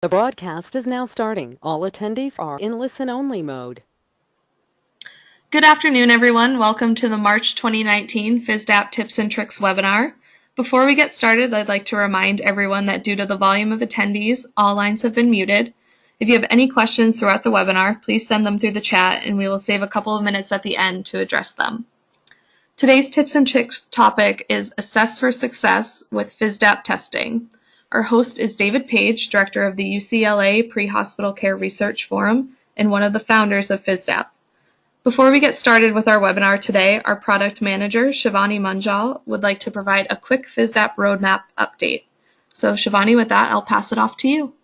The broadcast is now starting. All attendees are in listen-only mode. Good afternoon, everyone. Welcome to the March 2019 Fisdap Tips and Tricks webinar. Before we get started, I'd like to remind everyone that due to the volume of attendees, all lines have been muted. If you have any questions throughout the webinar, please send them through the chat and we will save a couple of minutes at the end to address them. Today's tips and tricks topic is Assess for Success with Fisdap Testing. Our host is David Page, director of the UCLA Pre-Hospital Care Research Forum and one of the founders of Fisdap. Before we get started with our webinar today, our product manager, Shivani Munjal, would like to provide a quick Fisdap roadmap update. So Shivani, with that, I'll pass it off to you.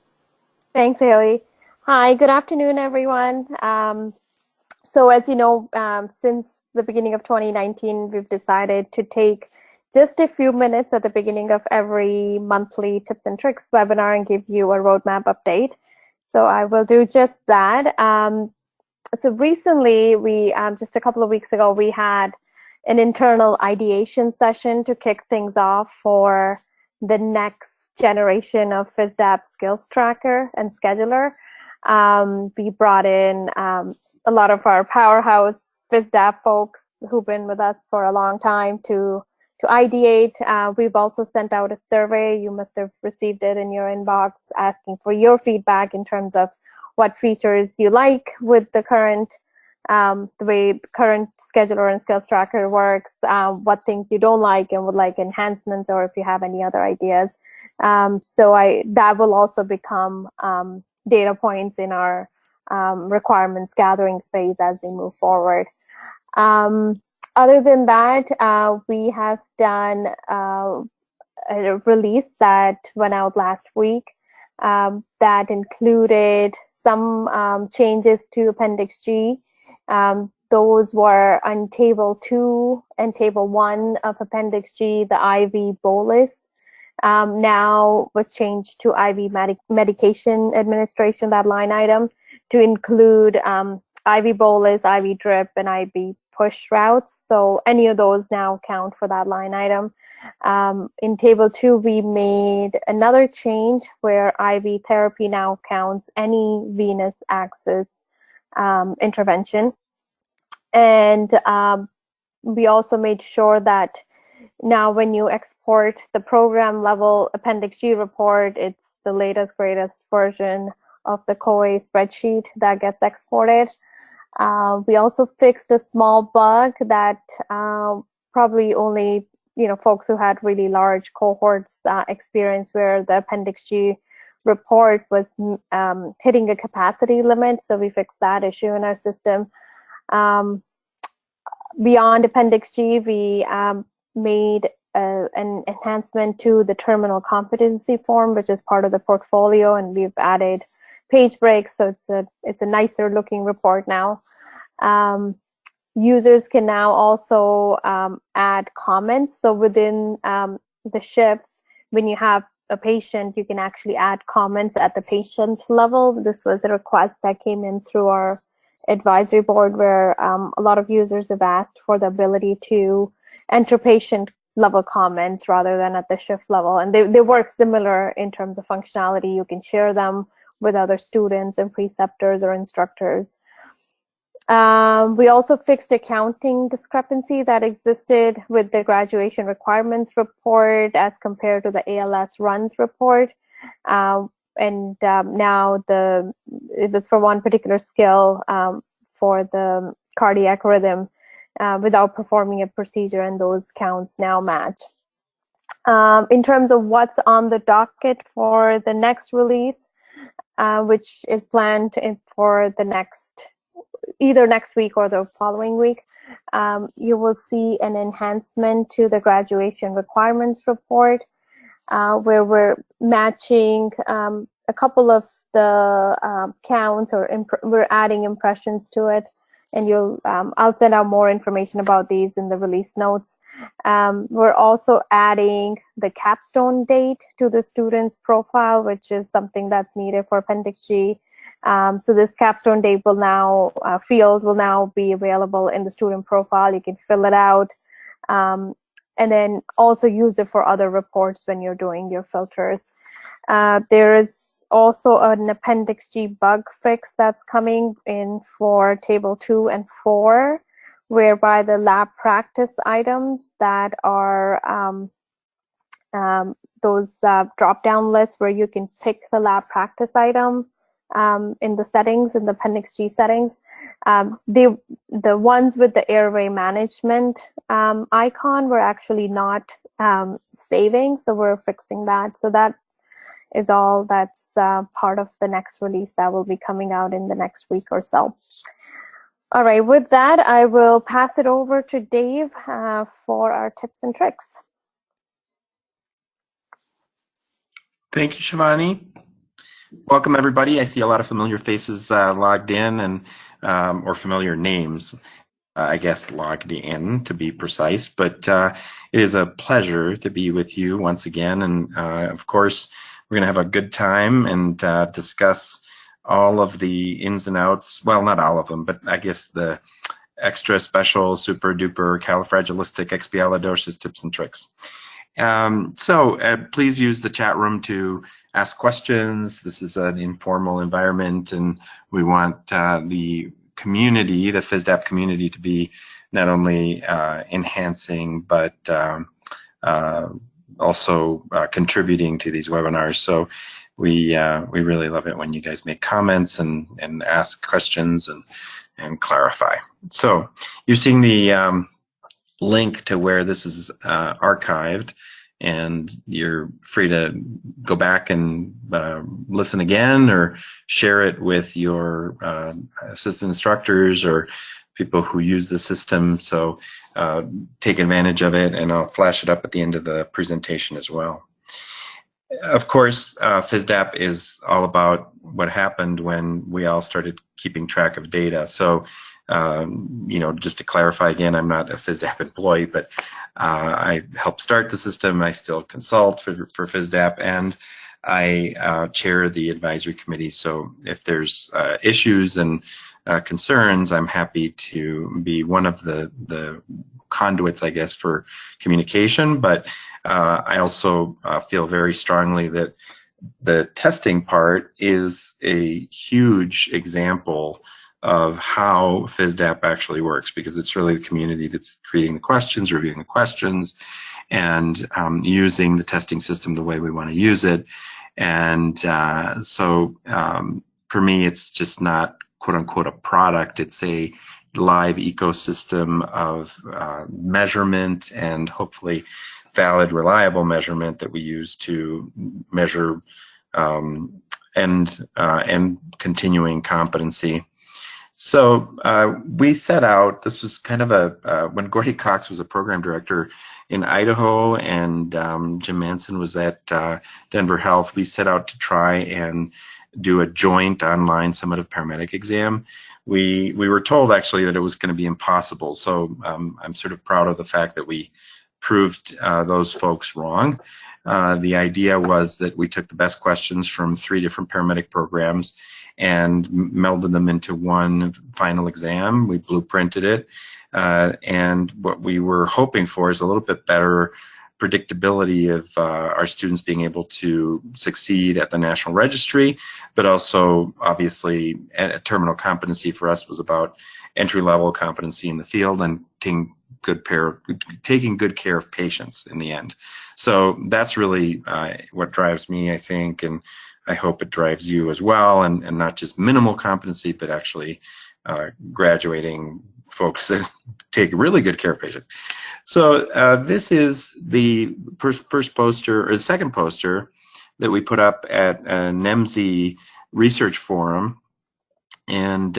Thanks, Haley. Hi, good afternoon, everyone. So as you know, since the beginning of 2019, we've decided to take just a few minutes at the beginning of every monthly tips and tricks webinar and give you a roadmap update. So I will do just that. So recently, just a couple of weeks ago, we had an internal ideation session to kick things off for the next generation of Fisdap skills tracker and scheduler. We brought in a lot of our powerhouse Fisdap folks who've been with us for a long time to ideate. We've also sent out a survey. You must have received it in your inbox asking for your feedback in terms of what features you like with the current the way the current scheduler and skills tracker works, what things you don't like and would like enhancements, or if you have any other ideas. That will also become data points in our requirements gathering phase as we move forward. Other than that, we have done a release that went out last week that included some changes to Appendix G. Those were on Table 2 and Table 1 of Appendix G, the IV bolus. Now was changed to IV medication administration, that line item, to include IV bolus, IV drip, and IV push routes. So any of those now count for that line item. In Table 2, we made another change where IV therapy now counts any venous access intervention. And we also made sure that now when you export the program level Appendix G report, it's the latest, greatest version of the COA spreadsheet that gets exported. We also fixed a small bug that probably only folks who had really large cohorts experience, where the Appendix G report was hitting a capacity limit. So we fixed that issue in our system. Beyond Appendix G, we made an enhancement to the terminal competency form, which is part of the portfolio, and we've added page breaks, so it's a nicer looking report now. Users can now also add comments. So within the shifts, when you have a patient, you can actually add comments at the patient level. This was a request that came in through our advisory board, where a lot of users have asked for the ability to enter patient level comments rather than at the shift level. And they work similar in terms of functionality. You can share them with other students and preceptors or instructors. We also fixed a counting discrepancy that existed with the graduation requirements report as compared to the ALS runs report. Now it was for one particular skill for the cardiac rhythm without performing a procedure, and those counts now match. In terms of what's on the docket for the next release, which is planned for either next week or the following week, you will see an enhancement to the graduation requirements report, where we're matching a couple of the counts, or we're adding impressions to it. And I'll send out more information about these in the release notes. We're also adding the capstone date to the student's profile, which is something that's needed for Appendix G. So this capstone date field will now be available in the student profile. You can fill it out and then also use it for other reports when you're doing your filters. There is also an Appendix G bug fix that's coming in for Table 2 and 4, whereby the lab practice items that are those drop-down lists where you can pick the lab practice item in the settings, in the Appendix G settings. The ones with the airway management icon were actually not saving, so we're fixing that. So that is all that's part of the next release that will be coming out in the next week or so. All right, with that, I will pass it over to Dave for our tips and tricks. Thank you, Shivani. Welcome, everybody. I see a lot of familiar faces logged in, and or familiar names, I guess, logged in to be precise. But it is a pleasure to be with you once again. And of course, we're going to have a good time and discuss all of the ins and outs. Well, not all of them, but I guess the extra special, super duper califragilistic expialidocious tips and tricks. Please use the chat room to ask questions. This is an informal environment, and we want the community, the Fisdap community, to be not only enhancing but also contributing to these webinars. So we really love it when you guys make comments and ask questions and clarify. So you're seeing the link to where this is archived, and you're free to go back and listen again or share it with your assistant instructors or people who use the system. So take advantage of it, and I'll flash it up at the end of the presentation as well. Of course, Fisdap is all about what happened when we all started keeping track of data. So you know, just to clarify again, I'm not a Fisdap employee, but I helped start the system. I still consult for Fisdap, and I chair the advisory committee. So if there's issues and concerns, I'm happy to be one of the conduits, I guess, for communication. But I also feel very strongly that the testing part is a huge example of how Fisdap actually works, because it's really the community that's creating the questions, reviewing the questions, and using the testing system the way we want to use it. And for me, it's just not quote unquote a product, it's a live ecosystem of measurement, and hopefully valid, reliable measurement that we use to measure and continuing competency. So we set out, this was kind of a, when Gordy Cox was a program director in Idaho and Jim Manson was at Denver Health, we set out to try and do a joint online summative paramedic exam. We were told actually that it was going to be impossible. So I'm sort of proud of the fact that we proved those folks wrong. The idea was that we took the best questions from 3 different paramedic programs and melded them into one final exam. We blueprinted it, and what we were hoping for is a little bit better predictability of our students being able to succeed at the national registry, but also obviously terminal competency for us was about entry-level competency in the field and taking good care of patients in the end. So that's really what drives me, I think, and I hope it drives you as well, and not just minimal competency, but actually graduating folks that take really good care of patients. So this is the first poster, or the second poster that we put up at NEMSI Research Forum, and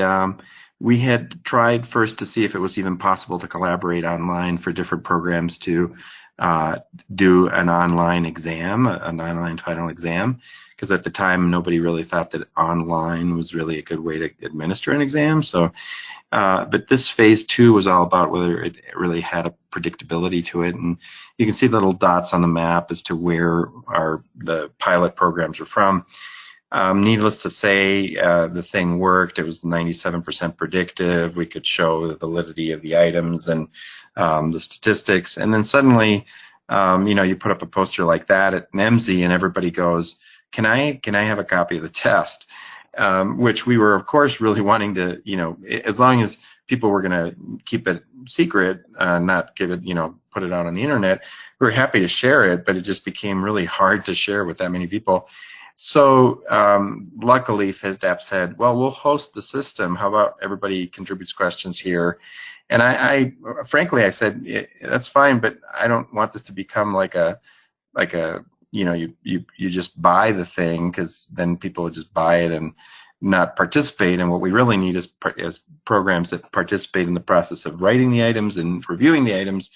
we had tried first to see if it was even possible to collaborate online for different programs to do an online exam, an online final exam, because at the time nobody really thought that online was really a good way to administer an exam. So, but this phase 2 was all about whether it really had a predictability to it, and you can see the little dots on the map as to where the pilot programs are from. Needless to say, the thing worked. It was 97% predictive. We could show the validity of the items and the statistics. And then suddenly, you know, you put up a poster like that at NEMSI and everybody goes, can I have a copy of the test? Which we were, of course, really wanting to, as long as people were going to keep it secret, not give it, put it out on the internet, we were happy to share it, but it just became really hard to share with that many people. So luckily, Fisdap said, well, we'll host the system. How about everybody contributes questions here? And I frankly, I said, that's fine, but I don't want this to become like a you just buy the thing, because then people would just buy it and not participate. And what we really need is programs that participate in the process of writing the items and reviewing the items.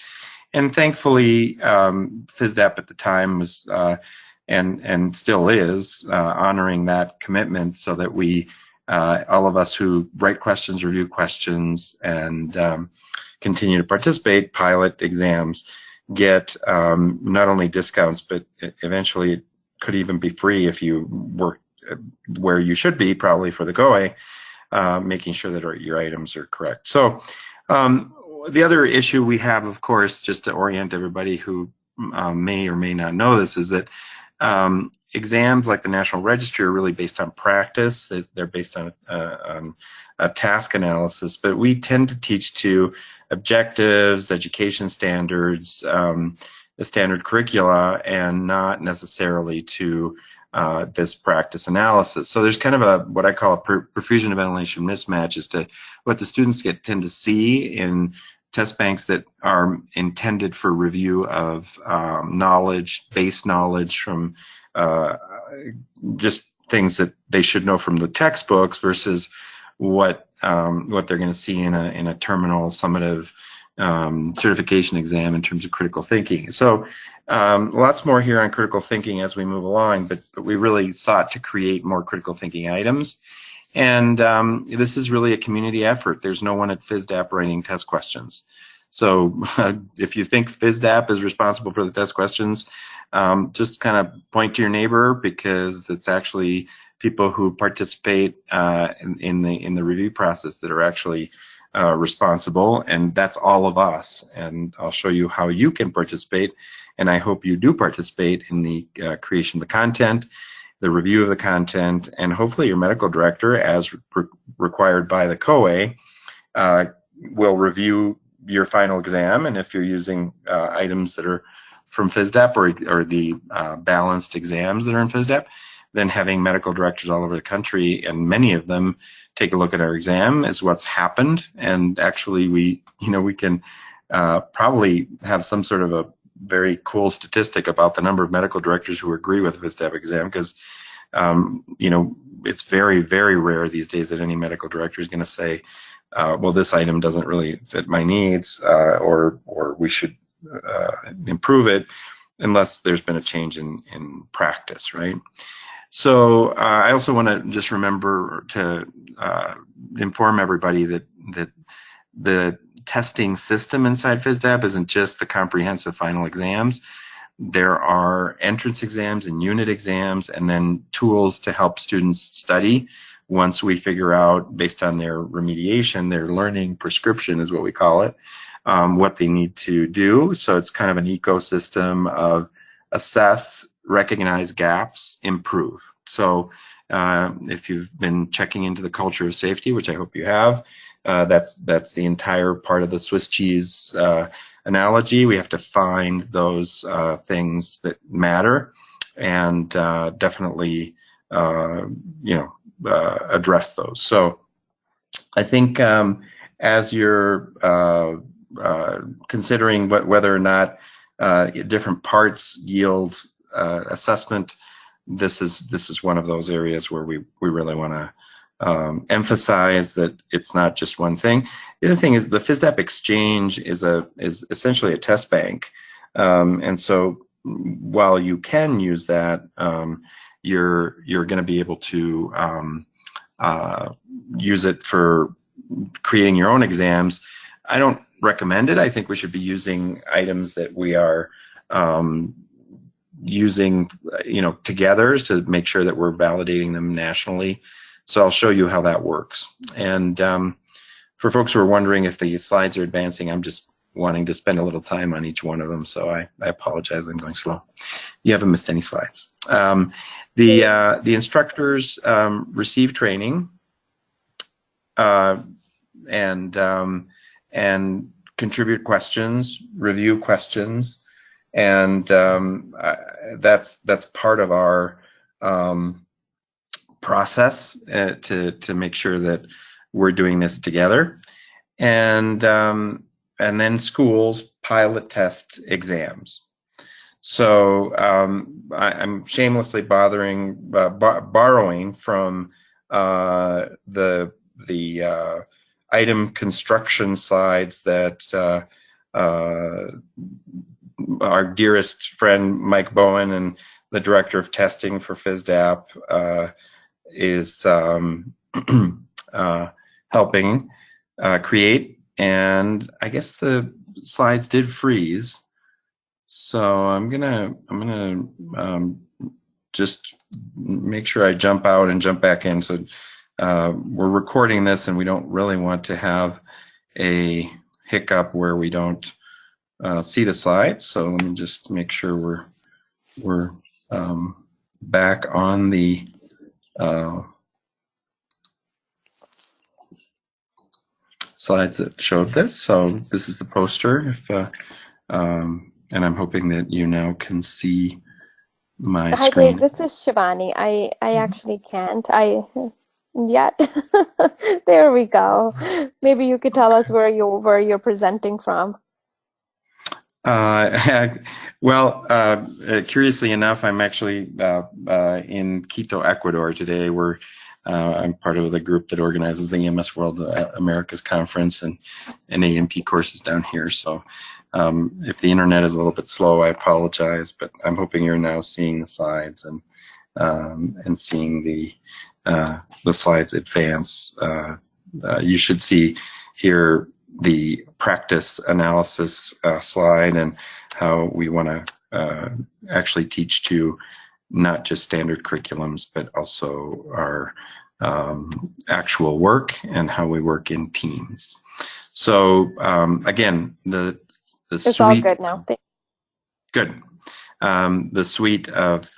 And thankfully, Fisdap at the time was and still is honoring that commitment, so that we all of us who write questions, review questions, and continue to participate, pilot exams, get not only discounts, but eventually it could even be free if you work where you should be, probably for the GOE, making sure that your items are correct. So the other issue we have, of course, just to orient everybody who may or may not know this, is that exams like the National Registry are really based on practice. They're based on a task analysis, but we tend to teach to objectives, education standards, the standard curricula, and not necessarily to this practice analysis. So there's kind of what I call a profusion of ventilation mismatch as to what the students tend to see in test banks that are intended for review of knowledge, base knowledge from just things that they should know from the textbooks, versus what they're going to see in a terminal summative certification exam in terms of critical thinking. So lots more here on critical thinking as we move along, but we really sought to create more critical thinking items. And this is really a community effort. There's no one at Fisdap writing test questions. So if you think Fisdap is responsible for the test questions, just kind of point to your neighbor, because it's actually people who participate in the review process that are actually responsible, and that's all of us. And I'll show you how you can participate, and I hope you do participate in the creation of the content, the review of the content, and hopefully your medical director, as required by the COE, will review your final exam. And if you're using items that are from Fisdap or the balanced exams that are in Fisdap, then having medical directors all over the country, and many of them, take a look at our exam is what's happened. And actually we can probably have some sort of a very cool statistic about the number of medical directors who agree with the Fisdap exam, because it's very, very rare these days that any medical director is going to say, well, this item doesn't really fit my needs, or we should improve it, unless there's been a change in practice, right? So I also want to just remember to inform everybody that the testing system inside Fisdap isn't just the comprehensive final exams. There are entrance exams and unit exams, and then tools to help students study once we figure out, based on their remediation, their learning prescription is what we call it, what they need to do. So it's kind of an ecosystem of assess, recognize gaps, improve. So if you've been checking into the culture of safety, which I hope you have, that's the entire part of the Swiss cheese analogy. We have to find those things that matter, and definitely address those. So I think as you're considering whether or not different parts yield assessment, this is one of those areas where we really want to emphasize that it's not just one thing. The other thing is the Fisdap Exchange is essentially a test bank, and so while you can use that, you're going to be able to use it for creating your own exams. I don't recommend it. I think we should be using items that we are using together to make sure that we're validating them nationally. So I'll show you how that works. And for folks who are wondering if the slides are advancing, I'm just wanting to spend a little time on each one of them, so I apologize. I'm going slow. You haven't missed any slides. The instructors receive training and contribute questions, review questions, and that's part of our process to make sure that we're doing this together. And then schools pilot test exams. So I'm shamelessly borrowing from the item construction slides that our dearest friend Mike Bowen and the director of testing for Fisdap is helping create, and I guess the slides did freeze, so I'm gonna just make sure I jump out and jump back in. So we're recording this, and we don't really want to have a hiccup where we don't see the slides. So let me just make sure we're back on the slides that showed this. So this is the poster, and I'm hoping that you now can see my Hi, screen. Dave. This is Shivani. I actually can't. Yet. There we go. Maybe you could tell us where you're presenting from. Well, curiously enough, I'm actually in Quito, Ecuador today. I'm part of the group that organizes the EMS World Americas Conference and AMT courses down here. So if the internet is a little bit slow, I apologize, but I'm hoping you're now seeing the slides and seeing the slides advance. You should see here the practice analysis slide and how we want to actually teach to not just standard curriculums, but also our actual work and how we work in teams. So again, the it's suite. all good now. Good. The suite of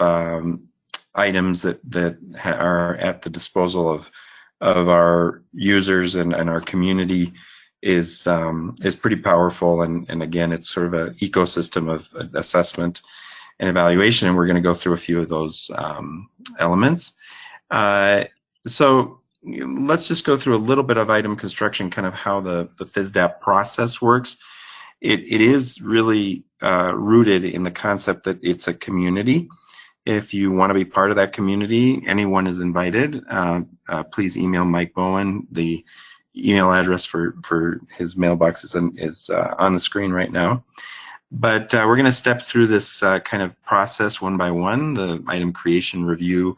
items that are at the disposal of our users and our community is pretty powerful, and again, it's sort of an ecosystem of assessment and evaluation, and we're going to go through a few of those elements. So let's just go through a little bit of item construction, kind of how the Fisdap process works. It is really rooted in the concept that it's a community. If you want to be part of that community, anyone is invited. Please email Mike Bowen. The email address for his mailbox is on the screen right now. But we're going to step through this kind of process one by one, the item creation, review,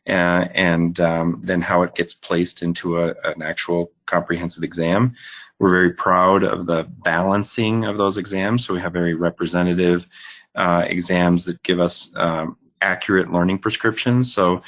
and then how it gets placed into an actual comprehensive exam. We're very proud of the balancing of those exams, so we have very representative exams that give us accurate learning prescriptions. So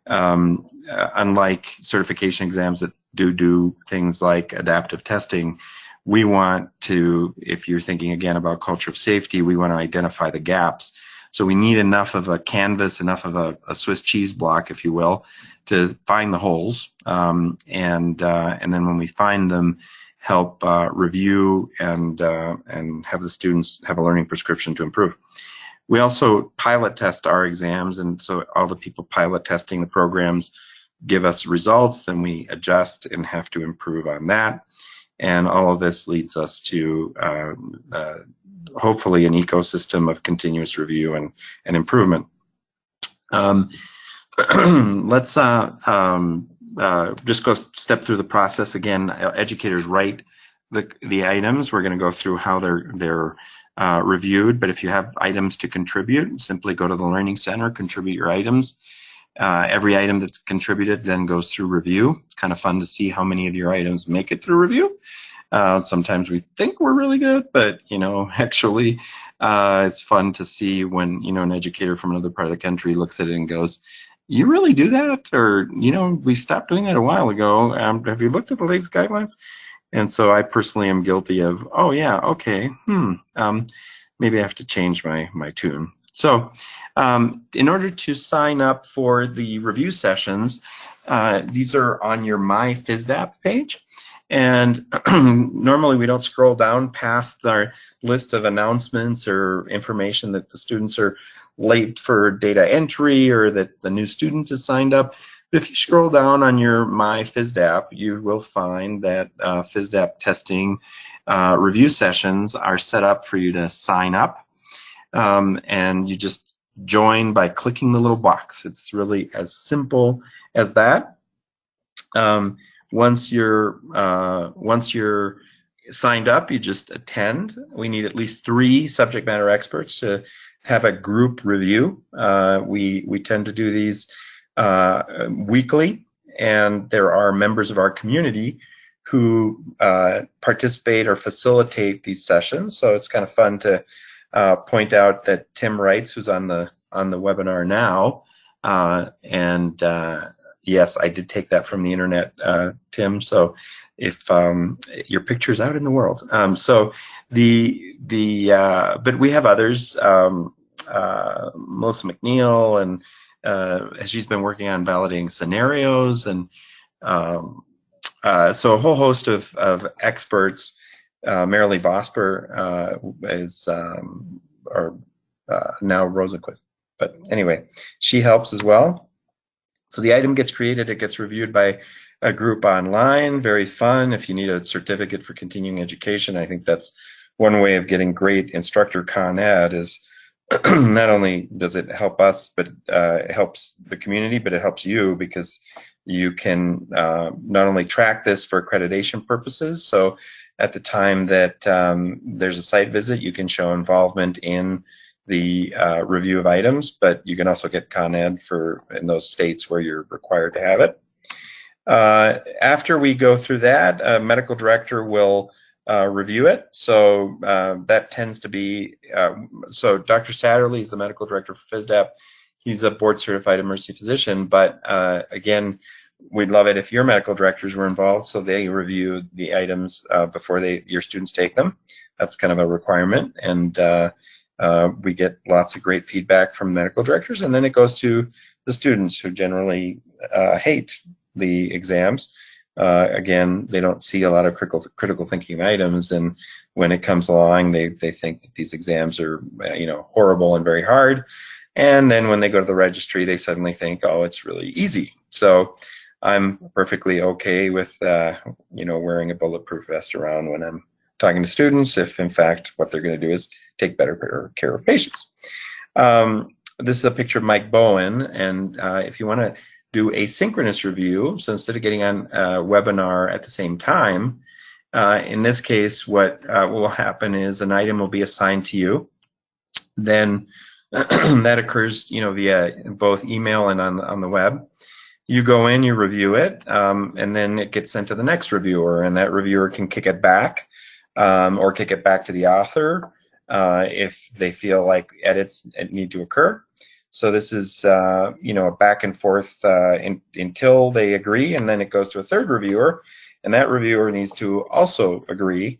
unlike certification exams that do things like adaptive testing, we want to, if you're thinking again about culture of safety, we want to identify the gaps. So we need enough of a canvas, enough of a Swiss cheese block, if you will, to find the holes, and then when we find them, help review and have the students have a learning prescription to improve. We also pilot test our exams, and so all the people pilot testing the programs give us results, then we adjust and have to improve on that. And all of this leads us to hopefully an ecosystem of continuous review and improvement. Let's just go step through the process again. Educators write the items. We're going to go through how they're reviewed, but if you have items to contribute, simply go to the Learning Center, contribute your items. Every item that's contributed then goes through review. It's kind of fun to see how many of your items make it through review. Sometimes we think we're really good, but actually it's fun to see when an educator from another part of the country looks at it and goes, "You really do that?" Or we stopped doing that a while ago. Have you looked at the latest guidelines? And so I personally am guilty of, oh yeah, okay, maybe I have to change my tune. So in order to sign up for the review sessions, these are on your My Fisdap page. And normally we don't scroll down past our list of announcements or information that the students are late for data entry or that the new student is signed up. But if you scroll down on your My Fisdap, you will find that Fisdap testing review sessions are set up for you to sign up. And you just join by clicking the little box. It's really as simple as that. Once you're signed up, you just attend. We need at least 3 subject matter experts to have a group review. We tend to do these weekly, and there are members of our community who participate or facilitate these sessions. So it's kind of fun to point out that Tim Wrights, who's on the webinar now, and yes, I did take that from the internet, Tim. So if your picture's out in the world, so but we have others, Melissa McNeil, and she's been working on validating scenarios, and so a whole host of experts. Marilee Vosper is now Rosenquist, but anyway, she helps as well. So the item gets created, it gets reviewed by a group online, very fun. If you need a certificate for continuing education, I think that's one way of getting great instructor Con Ed is not only does it help us, but it helps the community, but it helps you because you can not only track this for accreditation purposes, so at the time that there's a site visit, you can show involvement in the review of items, but you can also get Con Ed in those states where you're required to have it. After we go through that, a medical director will review it. So that tends to be, so Dr. Satterley is the medical director for Fisdap. He's a board certified emergency physician, but again, we'd love it if your medical directors were involved so they review the items before your students take them. That's kind of a requirement, and we get lots of great feedback from medical directors, and then it goes to the students who generally hate the exams. Again, they don't see a lot of critical thinking items, and when it comes along, they think that these exams are horrible and very hard, and then when they go to the registry, they suddenly think, oh, it's really easy. So I'm perfectly okay with wearing a bulletproof vest around when I'm talking to students if in fact what they're going to do is take better care of patients. This is a picture of Mike Bowen, and if you want to do asynchronous review, so instead of getting on a webinar at the same time, in this case what will happen is an item will be assigned to you. Then that occurs via both email and on the web. You go in, you review it, and then it gets sent to the next reviewer, and that reviewer can kick it back or kick it back to the author if they feel like edits need to occur. So this is a back and forth until they agree, and then it goes to a third reviewer, and that reviewer needs to also agree.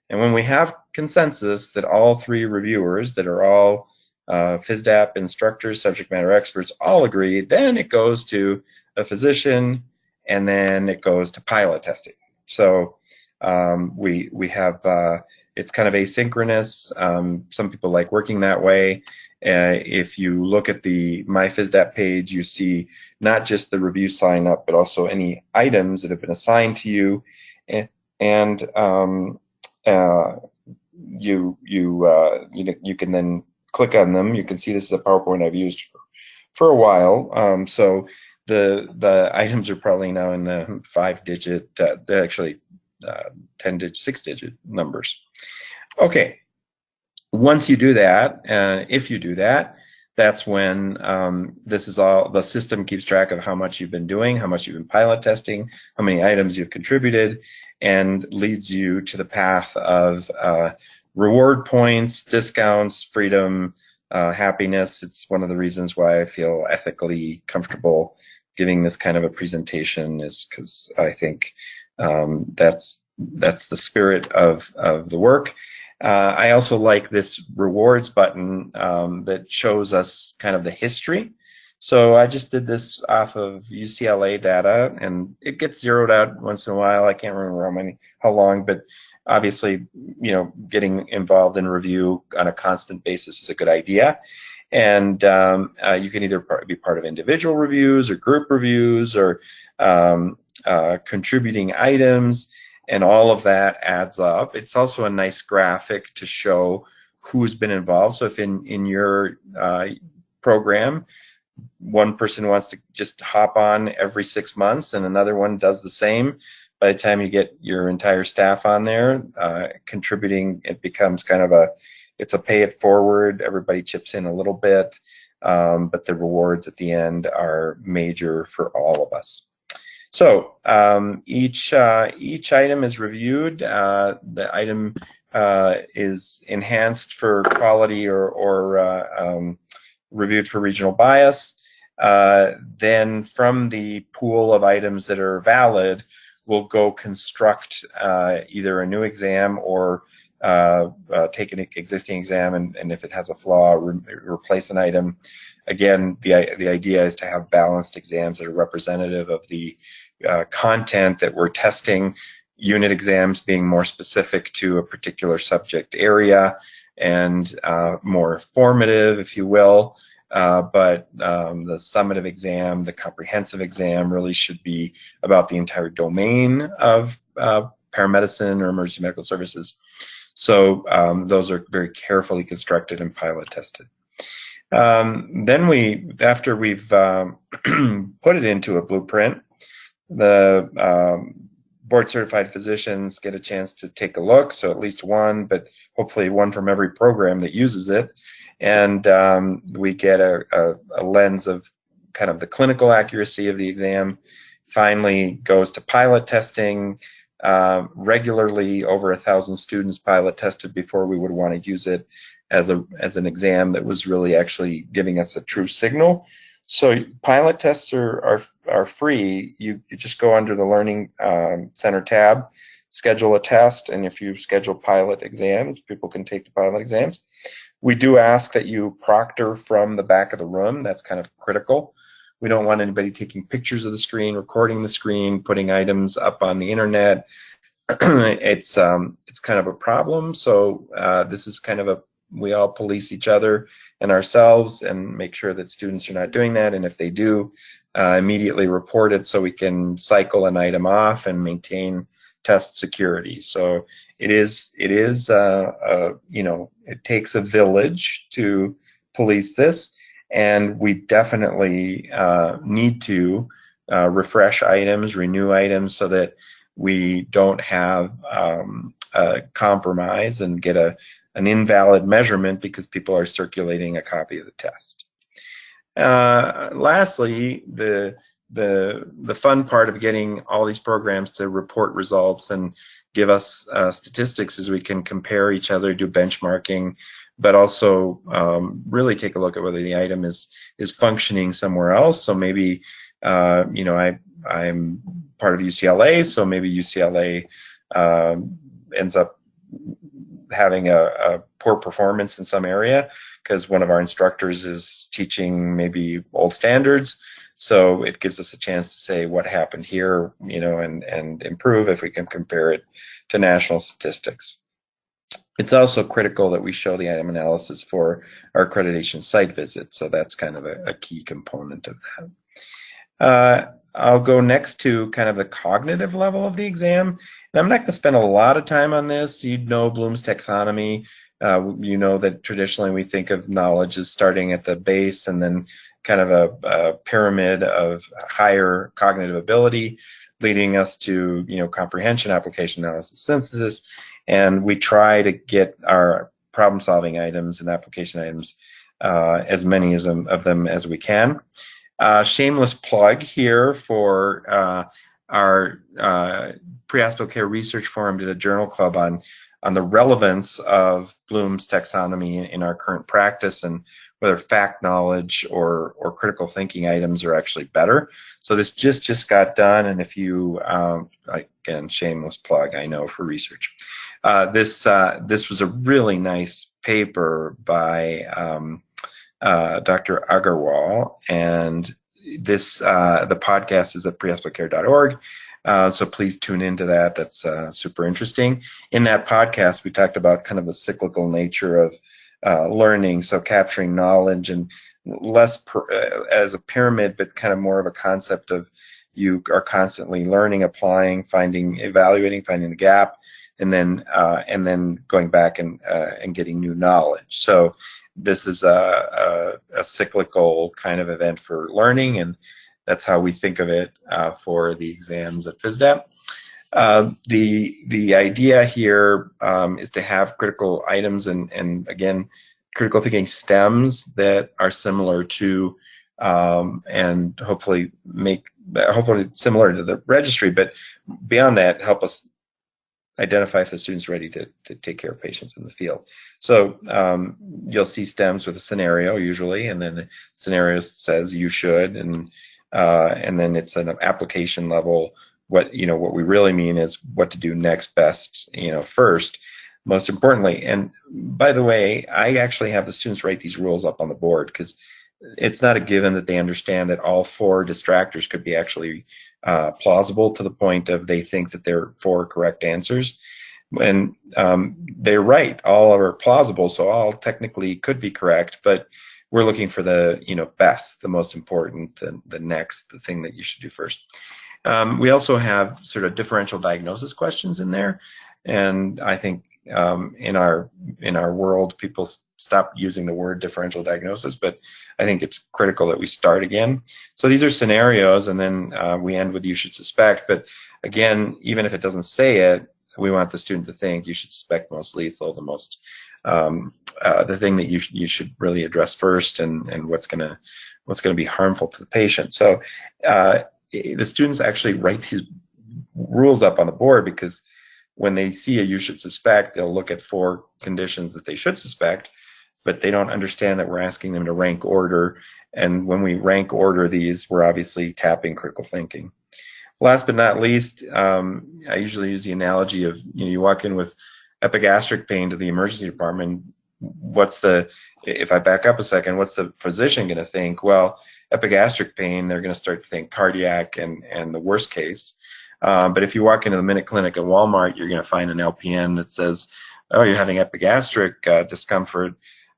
And when we have consensus that all 3 reviewers that are all Fisdap instructors, subject matter experts, all agree, then it goes to a physician, and then it goes to pilot testing. So we have it's kind of asynchronous. Some people like working that way. If you look at the My Fisdap page, you see not just the review sign up, but also any items that have been assigned to you, and you can then click on them. You can see this is a PowerPoint I've used for a while. So the items are probably now in the 5-digit, they're actually 10-digit, 6-digit numbers. Okay, once you do that, if you do that, that's when the system keeps track of how much you've been doing, how much you've been pilot testing, how many items you've contributed, and leads you to the path of reward points, discounts, freedom, happiness. It's one of the reasons why I feel ethically comfortable giving this kind of a presentation, is because I think that's that's the spirit of the work. I also like this rewards button that shows us kind of the history. So I just did this off of UCLA data, and it gets zeroed out once in a while. I can't remember how long, but obviously, getting involved in review on a constant basis is a good idea. And you can either be part of individual reviews or group reviews or contributing items, and all of that adds up. It's also a nice graphic to show who's been involved. So if in your program, one person wants to just hop on every 6 months and another one does the same, by the time you get your entire staff on there contributing, it becomes kind of it's a pay it forward. Everybody chips in a little bit, but the rewards at the end are major for all of us. So each item is reviewed. The item is enhanced for quality or reviewed for regional bias. Then from the pool of items that are valid, we'll go construct either a new exam or take an existing exam, and if it has a flaw, replace an item. Again, the idea is to have balanced exams that are representative of the content that we're testing, unit exams being more specific to a particular subject area and more formative, if you will. But the summative exam, the comprehensive exam, really should be about the entire domain of paramedicine or emergency medical services. So those are very carefully constructed and pilot tested. Then after we've put it into a blueprint, the board certified physicians get a chance to take a look, so at least one, but hopefully one from every program that uses it. And we get a lens of kind of the clinical accuracy of the exam. Finally goes to pilot testing. Regularly, over 1,000 students pilot tested before we would want to use it as an exam that was really actually giving us a true signal. So pilot tests are free. You just go under the Learning Center tab, schedule a test, and if you schedule pilot exams, people can take the pilot exams. We do ask that you proctor from the back of the room. That's kind of critical. We don't want anybody taking pictures of the screen, recording the screen, putting items up on the internet. It's kind of a problem. So this is kind of we all police each other and ourselves and make sure that students are not doing that. And if they do, immediately report it so we can cycle an item off and maintain test security. So it takes a village to police this, and we definitely need to refresh items, renew items, so that we don't have a compromise and get an invalid measurement because people are circulating a copy of the test. Lastly, the fun part of getting all these programs to report results and give us statistics is we can compare each other, do benchmarking, but also really take a look at whether the item is functioning somewhere else. So maybe I'm part of UCLA, so maybe UCLA ends up having a poor performance in some area because one of our instructors is teaching maybe old standards. So it gives us a chance to say what happened here, and improve if we can compare it to national statistics. It's also critical that we show the item analysis for our accreditation site visit. So that's kind of a key component of that. I'll go next to kind of the cognitive level of the exam. And I'm not going to spend a lot of time on this. You know Bloom's taxonomy. You know that traditionally we think of knowledge as starting at the base and then kind of a pyramid of higher cognitive ability, leading us to comprehension, application, analysis, synthesis. And we try to get our problem-solving items and application items, as many of them as we can. Shameless plug here for our pre-hospital care research forum. Did a journal club on on the relevance of Bloom's taxonomy in our current practice, and whether fact knowledge or critical thinking items are actually better. So this just got done, and if you, again, shameless plug, I know, for research. This was a really nice paper by Dr. Agarwal, and this the podcast is at prehospitalcare.org. So please tune into that. That's super interesting. In that podcast, we talked about kind of the cyclical nature of learning, so capturing knowledge and less as a pyramid, but kind of more of a concept of you are constantly learning, applying, evaluating, finding the gap, and then going back and getting new knowledge. So this is a cyclical kind of event for learning, and that's how we think of it for the exams at Fisdap. The idea here is to have critical items and again, critical thinking stems that are similar to and hopefully similar to the registry, but beyond that, help us identify if the student's ready to take care of patients in the field. So you'll see stems with a scenario usually, and then the scenario says you should, and then it's an application level. What we really mean is what to do next best, first, most importantly. And by the way, I actually have the students write these rules up on the board, because it's not a given that they understand that all 4 distractors could be actually plausible to the point of they think that they're 4 correct answers. And they're right, all are plausible, so all technically could be correct, but we're looking for the best, the most important, the thing that you should do first. We also have sort of differential diagnosis questions in there, and I think in our world, people stop using the word differential diagnosis, but I think it's critical that we start again. So these are scenarios, and then we end with you should suspect. But again, even if it doesn't say it, we want the student to think you should suspect most lethal, the most the thing that you should really address first, and what's gonna be harmful to the patient. So the students actually write these rules up on the board, because when they see a you should suspect, they'll look at 4 conditions that they should suspect, but they don't understand that we're asking them to rank order. And when we rank order these, we're obviously tapping critical thinking. Last but not least, I usually use the analogy of, you walk in with epigastric pain to the emergency department. If I back up a second, what's the physician going to think? Well, epigastric pain, they're going to start to think cardiac and the worst case. But if you walk into the Minute Clinic at Walmart, you're going to find an LPN that says, oh, you're having epigastric discomfort.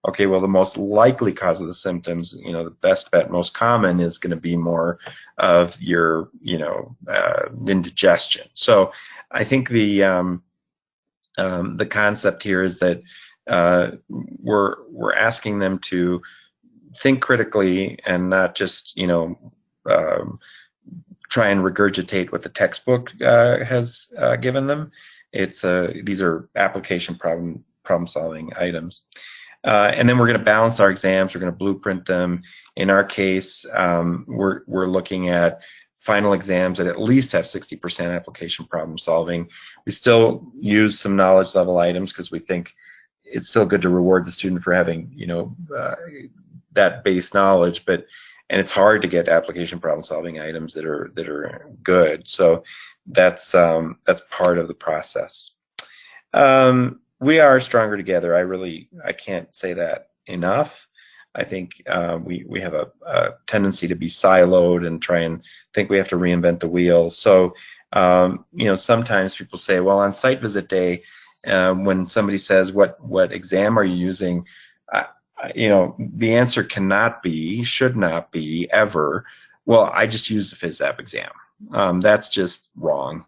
Okay, well, the most likely cause of the symptoms, the best bet, most common, is going to be more of your, indigestion. So I think the concept here is that we're asking them to think critically and not just, try and regurgitate what the textbook has given them. These are application problem-solving items. And then we're going to balance our exams. We're going to blueprint them. In our case, we're looking at final exams that at least have 60% application problem solving. We still use some knowledge level items, because we think it's still good to reward the student for having, that base knowledge, and it's hard to get application problem solving items that are good. So that's part of the process. We are stronger together. I can't say that enough. I think we have a tendency to be siloed and try and think we have to reinvent the wheel. So sometimes people say, well, on site visit day, when somebody says, what exam are you using? The answer should not be ever, well, I just used the Fisdap exam. That's just wrong.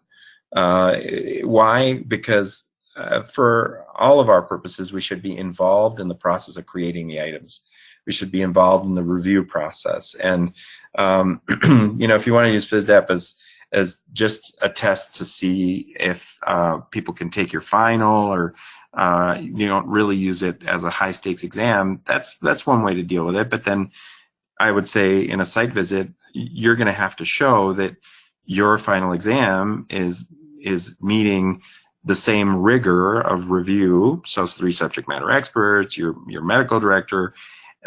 Why? Because for all of our purposes, we should be involved in the process of creating the items. We should be involved in the review process. And, if you want to use Fisdap as just a test to see if people can take your final, or you don't really use it as a high stakes exam, that's one way to deal with it. But then I would say in a site visit, you're going to have to show that your final exam is meeting the same rigor of review, so 3 subject matter experts, your medical director,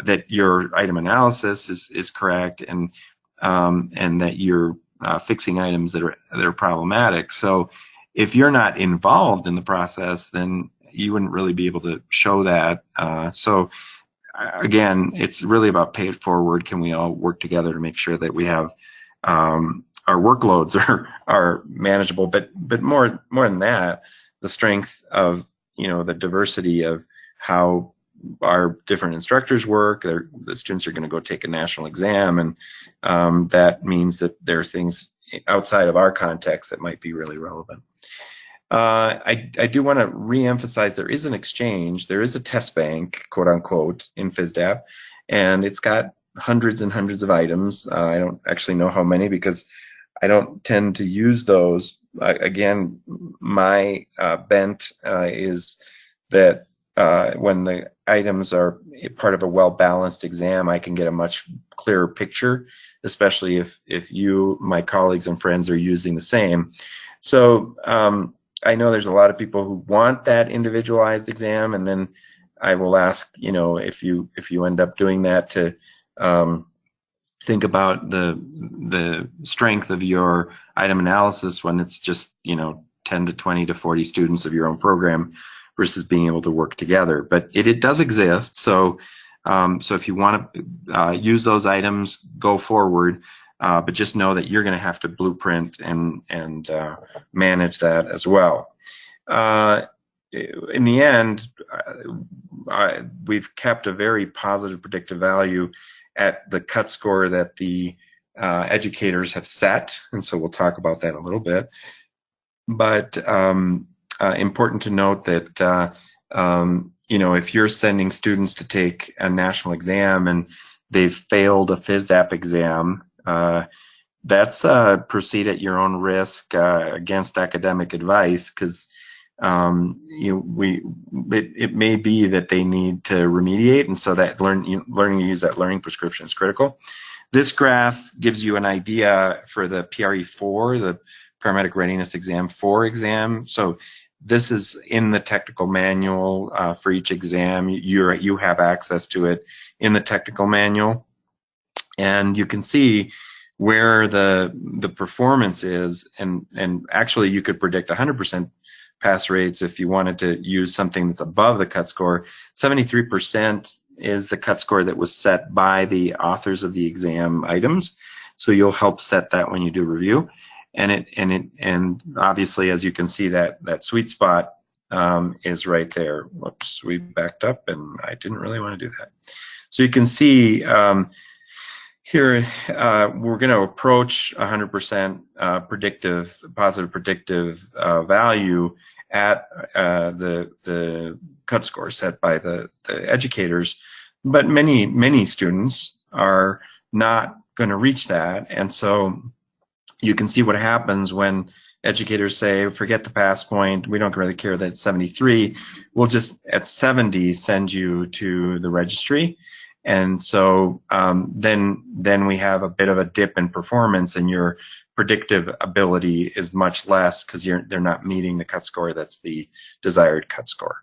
that your item analysis is correct, and that you're fixing items that are problematic. So if you're not involved in the process, then you wouldn't really be able to show that. So again, it's really about pay it forward. Can we all work together to make sure that we have our workloads are manageable, but more than that, the strength of the diversity of how our different instructors work. The students are going to go take a national exam, and that means that there are things outside of our context that might be really relevant. I do want to re-emphasize there is an exchange, there is a test bank, quote unquote, in Fisdap, and it's got hundreds and hundreds of items. I don't actually know how many because I don't tend to use those. Again, my bent is that when the items are part of a well-balanced exam, I can get a much clearer picture, especially if you, my colleagues and friends, are using the same. So I know there's a lot of people who want that individualized exam, and then I will ask, if you end up doing that, to think about the strength of your item analysis when it's just 10 to 20 to 40 students of your own program versus being able to work together. But it does exist. So so if you want to use those items, go forward. But just know that you're going to have to blueprint and manage that as well. In the end, we've kept a very positive predictive value at the cut score that the educators have set, and so we'll talk about that a little bit. But important to note that if you're sending students to take a national exam and they've failed a Fisdap exam, that's proceed at your own risk against academic advice, because it may be that they need to remediate, and so that learning to use that learning prescription is critical. This graph gives you an idea for the PRE4, the Paramedic Readiness Exam 4 exam. So this is in the technical manual for each exam. You have access to it in the technical manual, and you can see where the performance is, and actually you could predict 100% pass rates if you wanted to use something that's above the cut score. 73% is the cut score that was set by the authors of the exam items, so you'll help set that when you do review. And obviously, as you can see, that sweet spot is right there. Whoops, we backed up, and I didn't really want to do that. So you can see here we're going to approach 100% positive predictive value at the cut score set by the educators, but many students are not going to reach that, and so you can see what happens when educators say, forget the pass point, we don't really care that it's 73, we'll just at 70 send you to the registry. And so then we have a bit of a dip in performance, and your predictive ability is much less because they're not meeting the cut score that's the desired cut score.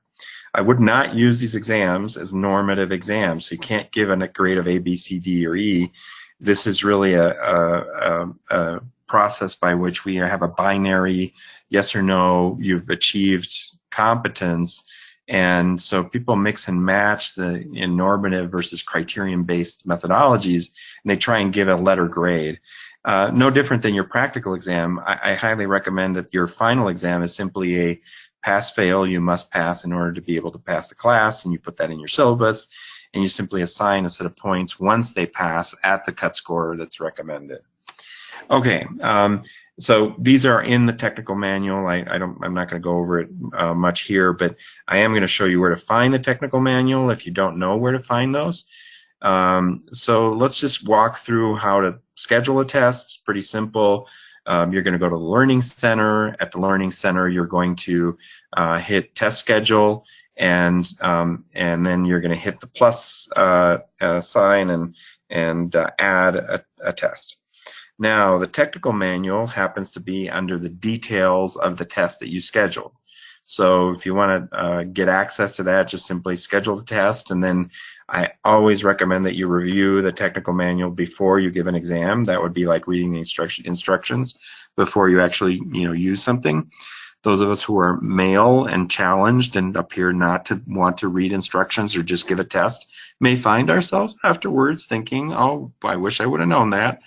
I would not use these exams as normative exams. So you can't give a grade of A, B, C, D, or E. This is really a process by which we have a binary yes or no, you've achieved competence. And so people mix and match the normative versus criterion-based methodologies, and they try and give a letter grade. No different than your practical exam. I highly recommend that your final exam is simply a pass-fail. You must pass in order to be able to pass the class, and you put that in your syllabus, and you simply assign a set of points once they pass at the cut score that's recommended. Okay, so these are in the technical manual. I'm not going to go over it much here, but I am going to show you where to find the technical manual if you don't know where to find those. So let's just walk through how to schedule a test. It's pretty simple. You're going to go to the Learning Center. At the Learning Center, you're going to hit Test Schedule, and then you're going to hit the plus sign and add a test. Now, the technical manual happens to be under the details of the test that you scheduled. So if you want to get access to that, just simply schedule the test, and then I always recommend that you review the technical manual before you give an exam. That would be like reading the instructions before you actually use something. Those of us who are male and challenged and appear not to want to read instructions or just give a test may find ourselves afterwards thinking, oh, I wish I would have known that.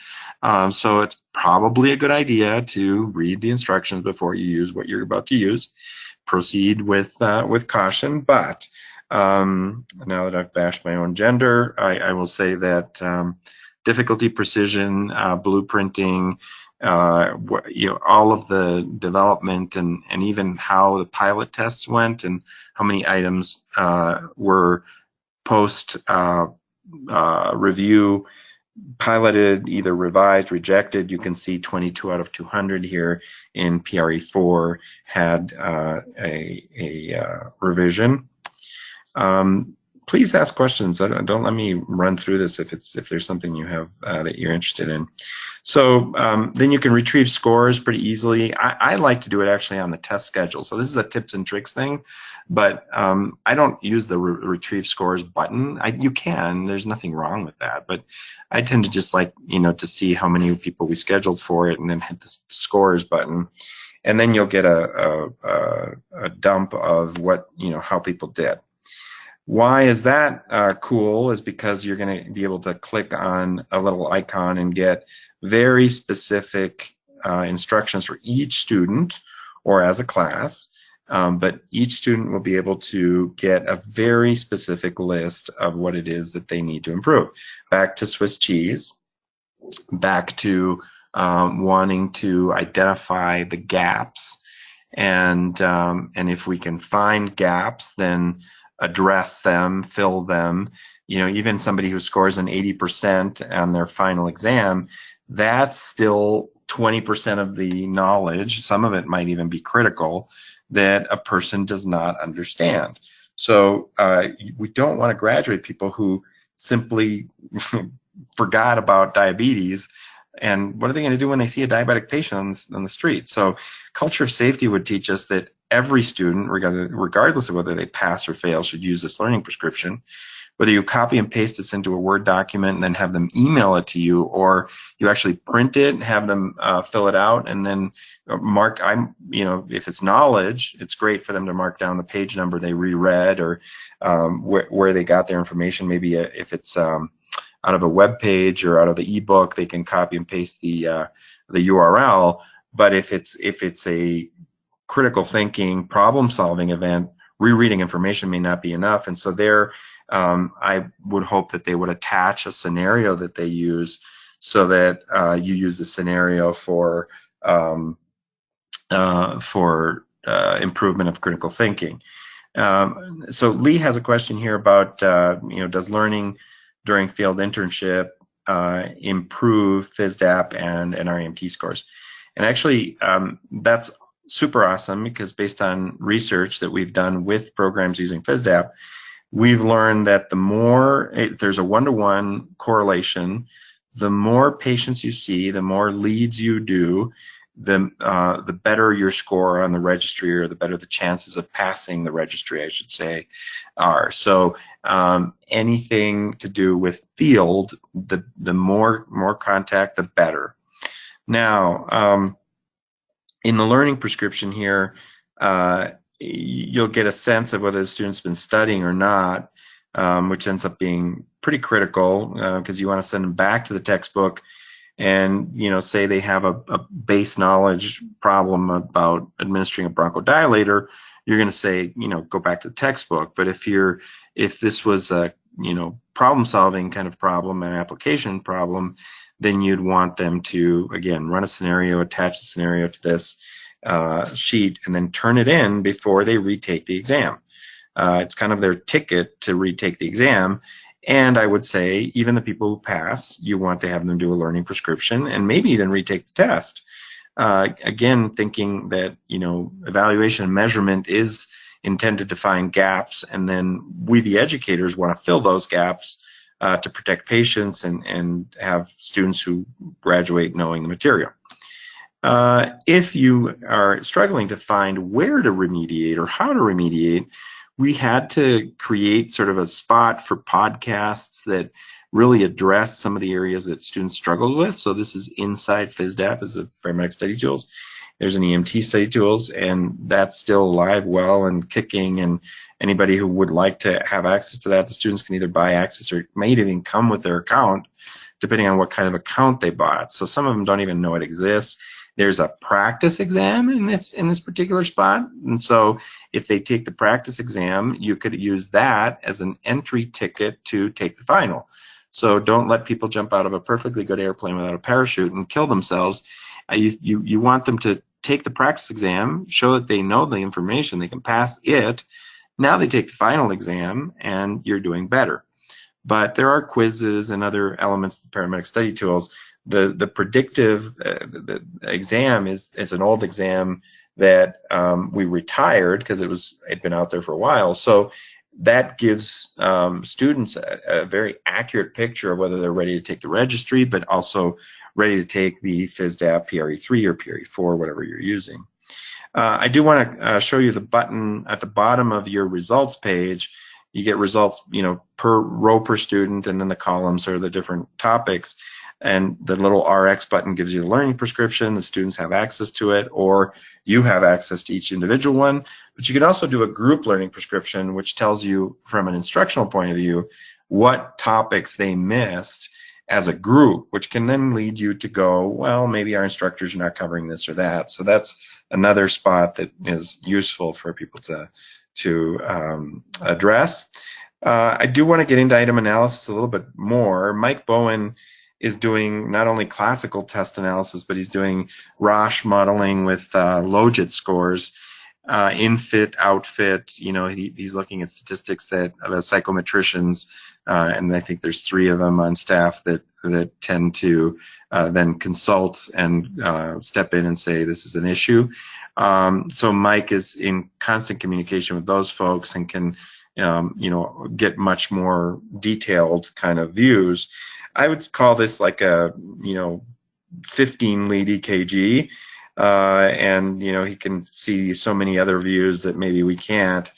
So it's probably a good idea to read the instructions before you use what you're about to use. Proceed with caution, but now that I've bashed my own gender, I will say that difficulty, precision, blueprinting, all of the development and even how the pilot tests went and how many items were post review piloted, either revised, rejected. You can see 22 out of 200 here in PRE4 had a revision. Please ask questions. Don't let me run through this if there's something you have that you're interested in. So then you can retrieve scores pretty easily. I like to do it actually on the test schedule. So this is a tips and tricks thing, but I don't use the retrieve scores button. You can. There's nothing wrong with that, but I tend to just like to see how many people we scheduled for it, and then hit the scores button, and then you'll get a dump of what how people did. Why is that cool? Is because you're going to be able to click on a little icon and get very specific instructions for each student or as a class, but each student will be able to get a very specific list of what it is that they need to improve. Back to Swiss cheese, back to wanting to identify the gaps, and if we can find gaps, then address them, fill them. Even somebody who scores an 80% on their final exam, that's still 20% of the knowledge. Some of it might even be critical that a person does not understand. So we don't want to graduate people who simply forgot about diabetes. And what are they going to do when they see a diabetic patient on the street? So culture of safety would teach us that every student, regardless of whether they pass or fail, should use this learning prescription. Whether you copy and paste this into a Word document and then have them email it to you, or you actually print it and have them fill it out and then mark, if it's knowledge, it's great for them to mark down the page number they reread, or where they got their information. Maybe if it's out of a web page or out of the ebook, they can copy and paste the URL. But if it's a critical thinking, problem-solving event, rereading information may not be enough. And so there, I would hope that they would attach a scenario that they use, so that you use the scenario for improvement of critical thinking. So Lee has a question here about, does learning during field internship improve Fisdap and NREMT scores? And actually, that's super awesome, because based on research that we've done with programs using Fisdap, we've learned that the more there's a one-to-one correlation, the more patients you see, the more leads you do, the better your score on the registry, or the better the chances of passing the registry, I should say, are. So anything to do with field, the more contact, the better. Now, in the learning prescription here, you'll get a sense of whether the student's been studying or not, which ends up being pretty critical, because you want to send them back to the textbook and say they have a base knowledge problem about administering a bronchodilator. You're going to say, go back to the textbook. But if this was a problem solving kind of problem, an application problem, then you'd want them to, again, run a scenario, attach the scenario to this sheet, and then turn it in before they retake the exam. It's kind of their ticket to retake the exam. And I would say even the people who pass, you want to have them do a learning prescription and maybe even retake the test. Again, thinking that evaluation and measurement is intended to find gaps, and then we, the educators, want to fill those gaps to protect patients and have students who graduate knowing the material. If you are struggling to find where to remediate or how to remediate, we had to create sort of a spot for podcasts that really address some of the areas that students struggled with. So this is inside Fisdap, as the paramedic study tools. There's an EMT study tools, and that's still alive, well, and kicking. And anybody who would like to have access to that, the students can either buy access or it may even come with their account, depending on what kind of account they bought. So some of them don't even know it exists. There's a practice exam in this particular spot, and so if they take the practice exam, you could use that as an entry ticket to take the final. So don't let people jump out of a perfectly good airplane without a parachute and kill themselves. You want them to take the practice exam, show that they know the information, they can pass it. Now they take the final exam, and you're doing better. But there are quizzes and other elements of the paramedic study tools. The predictive the exam is an old exam that we retired because it'd been out there for a while. So that gives students a very accurate picture of whether they're ready to take the registry, but also ready to take the Fisdap PRE3 or PRE4, whatever you're using. I do want to show you the button at the bottom of your results page. You get results, per row per student, and then the columns are the different topics. And the little RX button gives you the learning prescription. The students have access to it, or you have access to each individual one. But you can also do a group learning prescription, which tells you from an instructional point of view what topics they missed as a group, which can then lead you to go, well, maybe our instructors are not covering this or that. So that's another spot that is useful for people to address. I do want to get into item analysis a little bit more. Mike Bowen is doing not only classical test analysis, but he's doing Roche modeling with Logit scores, in-fit, out-fit. He's looking at statistics that the psychometricians, and I think there's 3 of them on staff that tend to then consult and step in and say this is an issue. So Mike is in constant communication with those folks and can get much more detailed kind of views. I would call this like a 15 lead EKG, and he can see so many other views that maybe we can't.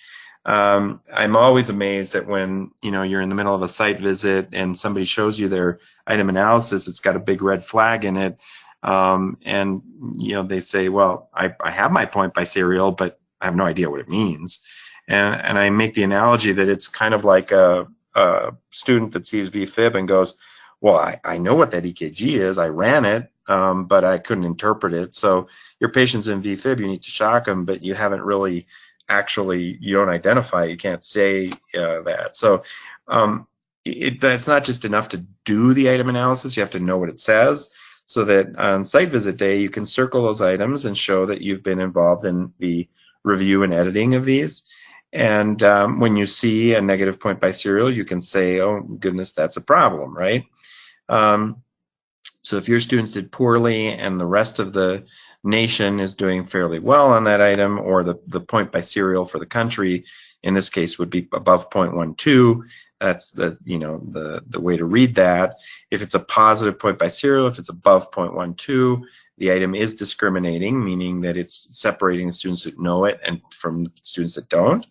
I'm always amazed that when you're in the middle of a site visit and somebody shows you their item analysis, it's got a big red flag in it, and they say, well, I have my point by serial, but I have no idea what it means. And I make the analogy that it's kind of like a student that sees VFib and goes, well, I know what that EKG is. I ran it, but I couldn't interpret it. So your patient's in VFib, you need to shock them, but you haven't really you don't identify. You can't say that. So it's not just enough to do the item analysis. You have to know what it says, so that on site visit day, you can circle those items and show that you've been involved in the review and editing of these. And when you see a negative point by serial, you can say, oh, goodness, that's a problem, right? So if your students did poorly and the rest of the nation is doing fairly well on that item, or the point by serial for the country, in this case, would be above 0.12, that's the way to read that. If it's a positive point by serial, if it's above 0.12, the item is discriminating, meaning that it's separating the students that know it and from students that don't.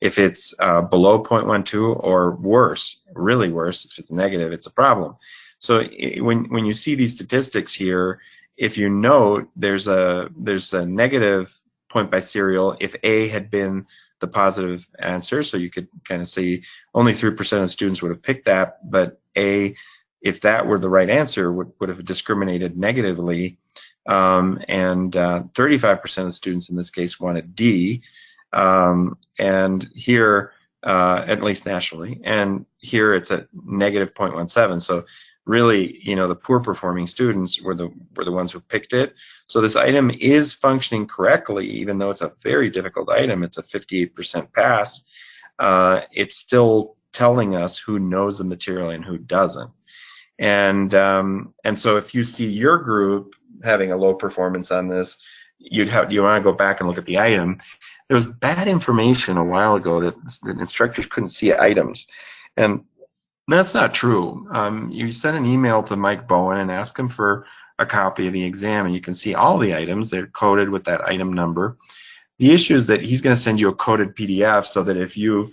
If it's below 0.12 or worse, really worse, if it's negative, it's a problem. So when you see these statistics here, if you note there's a negative point by serial if A had been the positive answer, so you could kind of say only 3% of students would have picked that, but A, if that were the right answer, would have discriminated negatively, and 35% of students in this case wanted D, and here, at least nationally, and here it's at negative 0.17. So really, the poor performing students were the ones who picked it. So this item is functioning correctly, even though it's a very difficult item. It's a 58% pass. It's still telling us who knows the material and who doesn't. And so if you see your group having a low performance on this, you want to go back and look at the item. There was bad information a while ago that instructors couldn't see items, and That's not true. You send an email to Mike Bowen and ask him for a copy of the exam, and you can see all the items. They're coded with that item number. The issue is that he's going to send you a coded PDF so that if you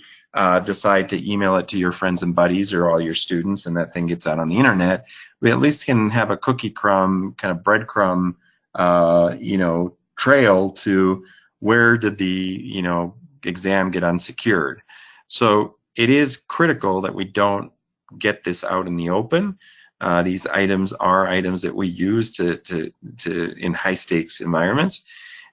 decide to email it to your friends and buddies or all your students and that thing gets out on the internet, we at least can have a cookie crumb, kind of breadcrumb, trail to where did the, exam get unsecured. So it is critical that we don't get this out in the open. These items are items that we use to in high stakes environments,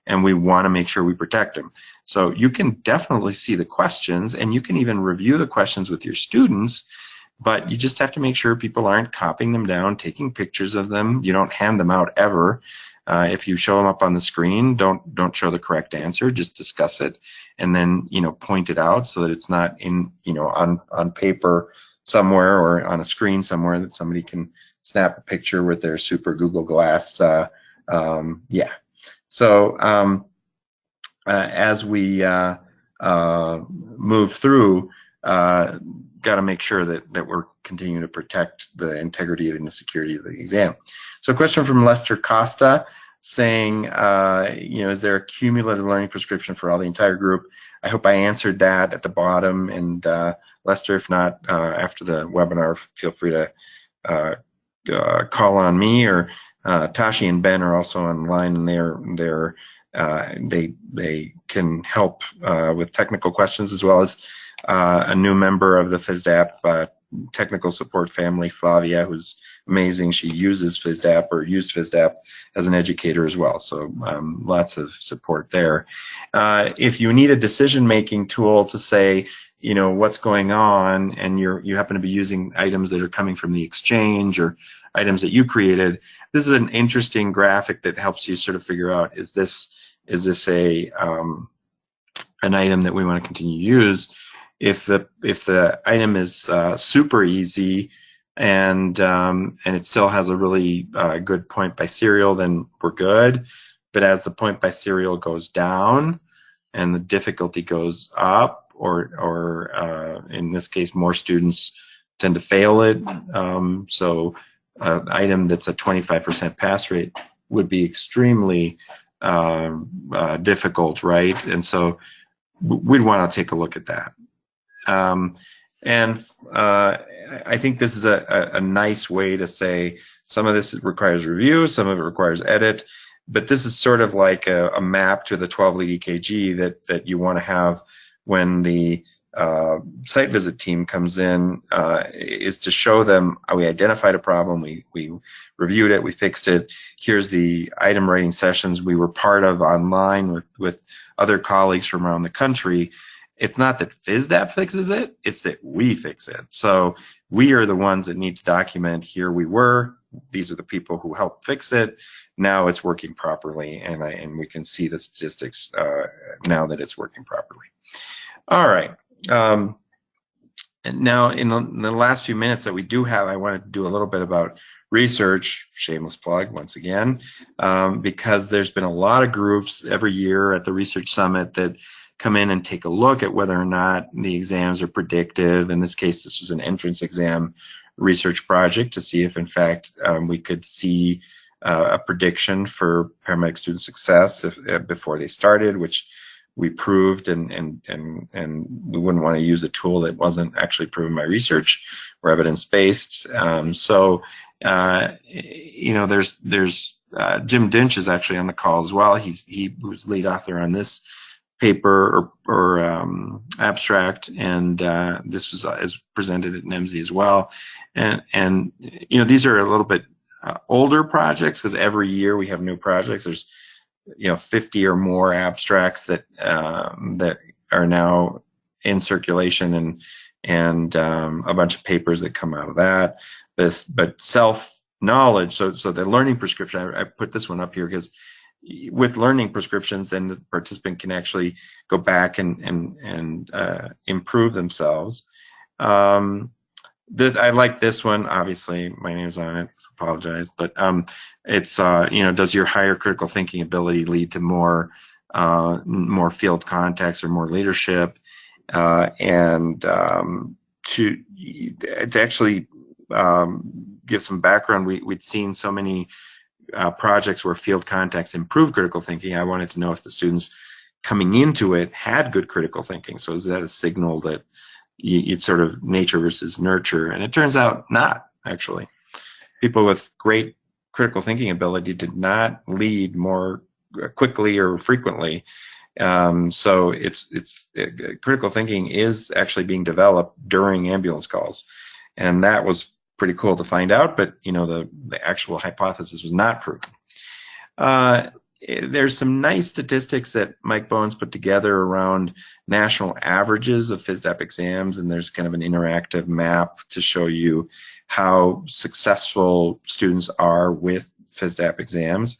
and we want to make sure we protect them. So you can definitely see the questions, and you can even review the questions with your students, but you just have to make sure people aren't copying them down, taking pictures of them. You don't hand them out ever. If you show them up on the screen, don't show the correct answer, just discuss it, and then point it out so that it's not in on paper somewhere or on a screen somewhere that somebody can snap a picture with their super Google Glass. Yeah. So as we move through, got to make sure that we're continuing to protect the integrity and the security of the exam. So a question from Lester Costa saying, is there a cumulative learning prescription for all the entire group? I hope I answered that at the bottom. And Lester, if not, after the webinar, feel free to call on me, or Tashi and Ben are also online, and they can help with technical questions, as well as a new member of the Fisdap technical support family, Flavia, who's amazing. She uses Fisdap, or used Fisdap as an educator as well. So lots of support there. If you need a decision-making tool to say, what's going on, and you happen to be using items that are coming from the exchange or items that you created, this is an interesting graphic that helps you sort of figure out, is this a an item that we want to continue to use? If the item is super easy and it still has a really good point by serial, then we're good. But as the point by serial goes down and the difficulty goes up, or in this case, more students tend to fail it. So an item that's a 25% pass rate would be extremely difficult, right? And so we'd want to take a look at that. I think this is a nice way to say some of this requires review, some of it requires edit, but this is sort of like a map to the 12-lead EKG that you want to have when the site visit team comes in, is to show them, we identified a problem, we reviewed it, we fixed it. Here's the item rating sessions we were part of online with other colleagues from around the country. It's not that Fisdap fixes it, it's that we fix it. So we are the ones that need to document, here we were, these are the people who helped fix it, now it's working properly, and we can see the statistics now that it's working properly. All right. And now in the last few minutes that we do have, I wanted to do a little bit about research, shameless plug once again, because there's been a lot of groups every year at the Research Summit that come in and take a look at whether or not the exams are predictive. In this case, this was an entrance exam research project to see if, in fact, we could see a prediction for paramedic student success before they started, which we proved, and we wouldn't want to use a tool that wasn't actually proven by research or evidence-based. So there's Jim Dinch is actually on the call as well. He was lead author on this paper or abstract, and this is presented at NEMSI as well. And these are a little bit older projects, because every year we have new projects. There's 50 or more abstracts that are now in circulation, and a bunch of papers that come out of that. But self-knowledge, so the learning prescription, I put this one up here because with learning prescriptions, then the participant can actually go back and improve themselves. I like this one. Obviously, my name's on it, so apologize. But it's does your higher critical thinking ability lead to more field contacts or more leadership? actually give some background, we'd seen so many projects where field contacts improved critical thinking. I wanted to know if the students coming into it had good critical thinking. So is that a signal that it's sort of nature versus nurture? And it turns out not, actually. People with great critical thinking ability did not lead more quickly or frequently. So critical thinking is actually being developed during ambulance calls, and that was pretty cool to find out. But you know, the actual hypothesis was not proven. There's some nice statistics that Mike Bones put together around national averages of Fisdap exams, and there's kind of an interactive map to show you how successful students are with Fisdap exams.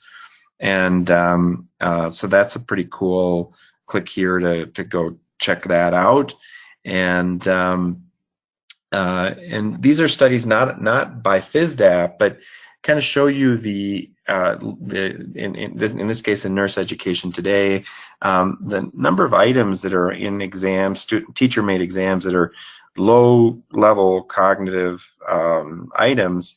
And so that's a pretty cool click here to go check that out. And these are studies not by Fisdap, but kind of show you in this case in nurse education today, the number of items that are in exams, teacher-made exams that are low-level cognitive items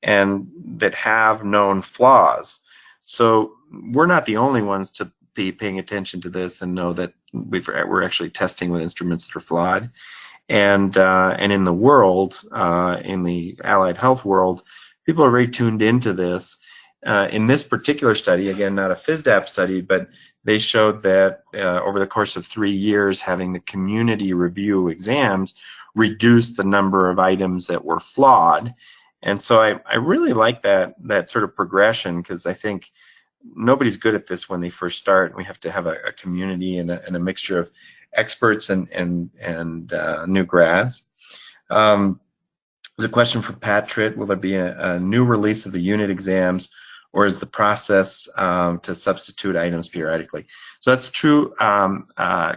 and that have known flaws. So we're not the only ones to be paying attention to this and know that we're actually testing with instruments that are flawed. And in the world, in the allied health world, people are very tuned into this. In this particular study, again, not a Fisdap study, but they showed that over the course of 3 years, having the community review exams reduced the number of items that were flawed. And so I really like that sort of progression, because I think nobody's good at this when they first start. We have to have a community and a mixture of experts and new grads. There's a question from Pat Tritt. Will there be a new release of the unit exams, or is the process to substitute items periodically? So that's true.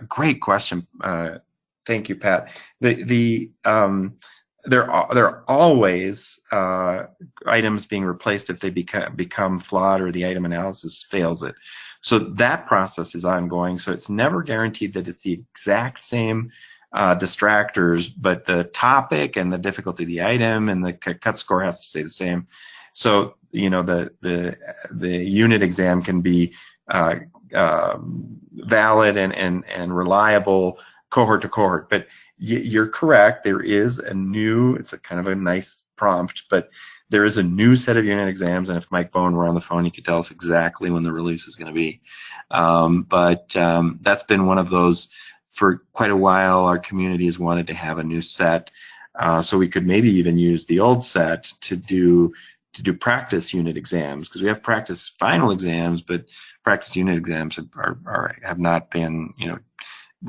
Great question. Thank you, Pat. There are always items being replaced if they become flawed or the item analysis fails it. So that process is ongoing. So it's never guaranteed that it's the exact same distractors, but the topic and the difficulty of the item and the cut score has to stay the same. So you know, the unit exam can be valid and reliable cohort to cohort, but you're correct. There is it's a kind of a nice prompt, but there is a new set of unit exams, and if Mike Bone were on the phone, he could tell us exactly when the release is going to be. But that's been one of those for quite a while. Our community has wanted to have a new set, so we could maybe even use the old set to do practice unit exams, because we have practice final exams, but practice unit exams have not been, you know,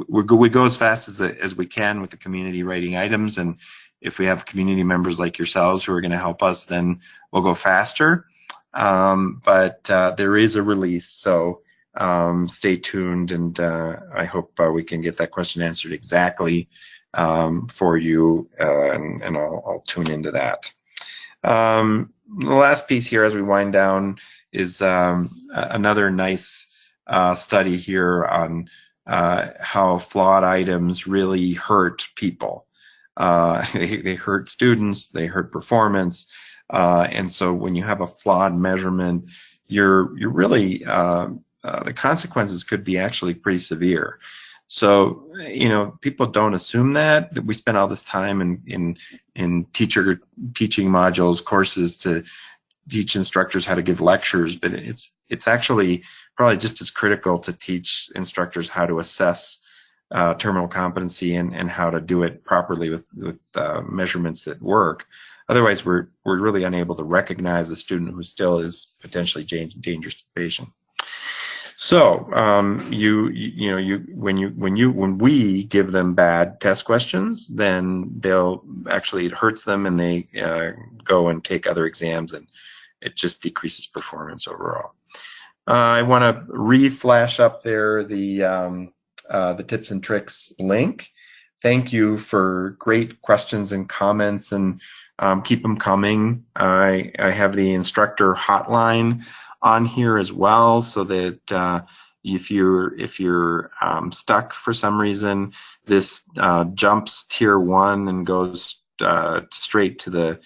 we go as fast as we can with the community writing items, and if we have community members like yourselves who are going to help us, then we'll go faster. But there is a release, so stay tuned, and I hope we can get that question answered exactly for you, and I'll tune into that. The last piece here as we wind down is another nice study here on how flawed items really hurt people. They hurt students, they hurt performance, and so when you have a flawed measurement, you're really the consequences could be actually pretty severe. So, you know, people don't assume that we spend all this time in teaching modules, courses to teach instructors how to give lectures, but it's actually probably just as critical to teach instructors how to assess terminal competency and how to do it properly with measurements that work. Otherwise, we're really unable to recognize a student who still is potentially dangerous to the patient. So when we give them bad test questions, then it hurts them, and they go and take other exams, and it just decreases performance overall. I want to re-flash up there the tips and tricks link. Thank you for great questions and comments, and keep them coming. I have the instructor hotline on here as well, so that If you're stuck for some reason, this jumps tier 1 and goes straight to the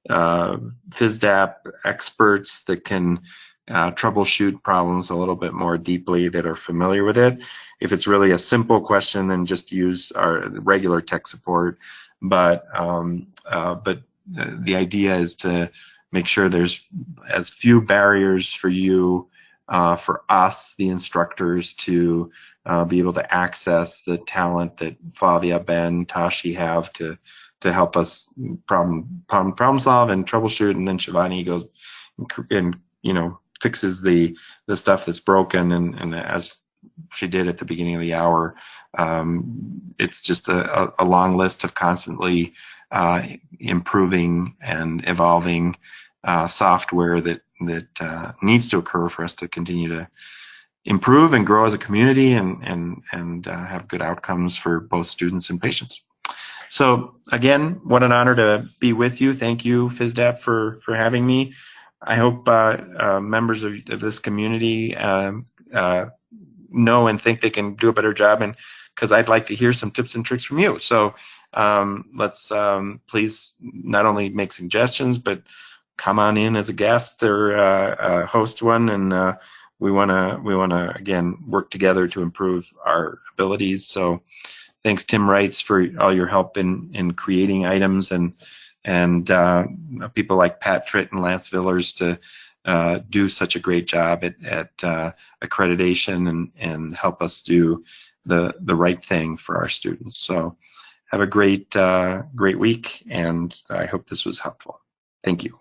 Fisdap experts that can troubleshoot problems a little bit more deeply, that are familiar with it. If it's really a simple question, then just use our regular tech support. But the idea is to make sure there's as few barriers for you, for us, the instructors, to be able to access the talent that Flavia, Ben, Tashi have to help us problem solve and troubleshoot, and then Shivani goes and fixes the stuff that's broken, and as she did at the beginning of the hour, it's just a long list of constantly improving and evolving software that needs to occur for us to continue to improve and grow as a community and have good outcomes for both students and patients. So again, what an honor to be with you. Thank you, Fisdap, for having me. I hope members of this community know and think they can do a better job, and because I'd like to hear some tips and tricks from you. So let's please not only make suggestions, but come on in as a guest or host one, and we want to again work together to improve our abilities. So thanks, Tim Wrights, for all your help in creating items, and people like Pat Tritt and Lance Villers to do such a great job at accreditation and help us do the right thing for our students. So have a great week, and I hope this was helpful. Thank you.